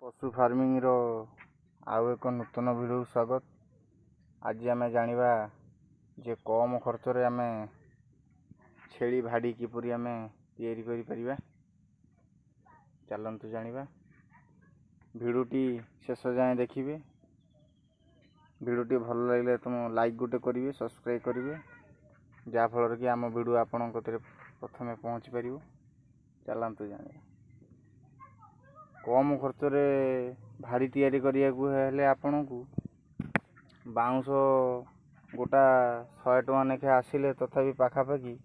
पशु फार्मिंग रो आउ एक नूतन वीडियो स्वागत। आज आम जानिबा जे कम खर्च रे आम छेली भाड़ी किपरि आम तैयारी करि परिबा। चलंतु जानिबा। वीडियोटी शेष जाए देखिए। वीडियोटी भल लगे तुम लाइक गोटे करेंगे, सब्सक्राइब करेंगे, जहाँफल कि आम वीडियो आपण प्रथमे पहुँची पार। चलंतु जानिबा। कम खर्च रे भाड़ी तैयारी करिया को हेले आपन को बाउंस गोटा 100 टका नेखे आसिले तथापि पाखापाखि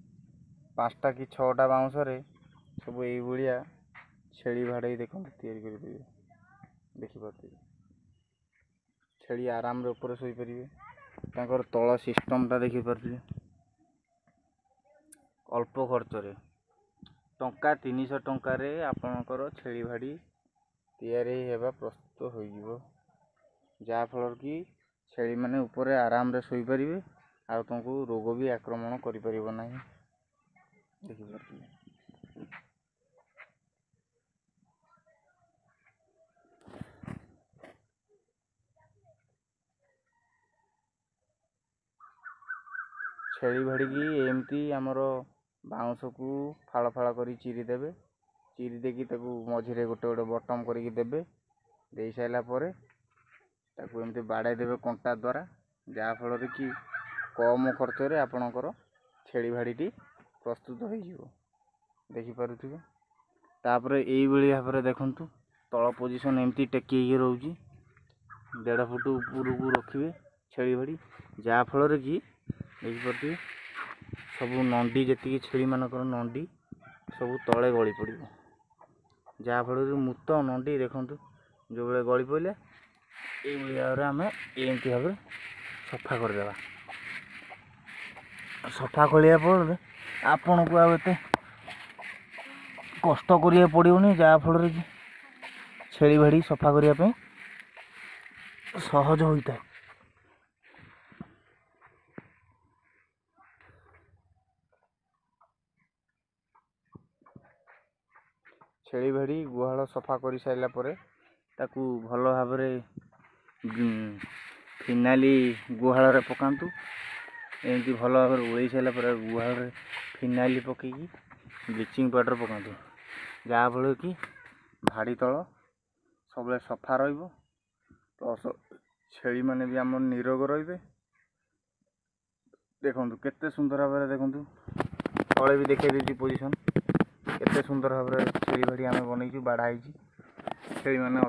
5टा कि 6टा बाउंस रे सब यही भाया छेली भाड़े देखते तैयारी करेंगे। देखिपे छेली आराम रे ऊपर सोई परिवे। तांकर तଳ सिस्टमटा देखिपे। अल्प खर्च रे टंका 300 टंका रे आपणकर छेली भाड़ी तैयारी हेबा प्रस्तुत हो, जहाँफल कि छेली मैंने ऊपर आराम रे सोई परिवे। आ तुमको रोग भी आक्रमण करि परिबो नाही। देखिपे छेली भाड़ी की एमती आमर बाउंस को फाड़ फाड़ कर चिरी देबे। चिरी देकी ताकू मझिरे गोटे गोटे बटम करके देबे। दे साइला परे ताकू एमती बाड़ाई देबे कंटा द्वारा, जहाँफल कि कम खर्च रे आपणकर छेली भाड़ीटी प्रस्तुत हो। देखिपे तापर यही भाव में देखु तल पोजिशन एमती टेकी रोची 1.5 फुट ऊपर को रखिए छेली भाड़ी, जहाँफल कि देखिपे सब नंडी जी छेली मानक नंडी सब तले गली पड़, जहाँफल मूत नंडी देखु जो बड़े गली पड़े ये भाव आम एमती भाव सफा करदे। सफा कर आपण को आते कष्ट करिया पड़ोनी, जहाँफल कि छेली भाड़ी सफा करने सहज होता है। छेली भाड़ी गुहाल सफा कर सारा पर ताकू भल भाव फिनाली गुहाल पकातु। एमती भल भाव उड़े सारा पर गुहाल फिनाइल पकईकी ब्लीचिंग पाउडर पकातु, जहाँफल कि भाड़ी तल सब सफा रहिबो। प्लस छेली माने भी आम निरोग रे। देखु केते सुंदर भाव देखु तले भी देखा देती पोजिशन केते सुंदर भाव छेली भाड़ी आम बनई बाड़ा छेली माने।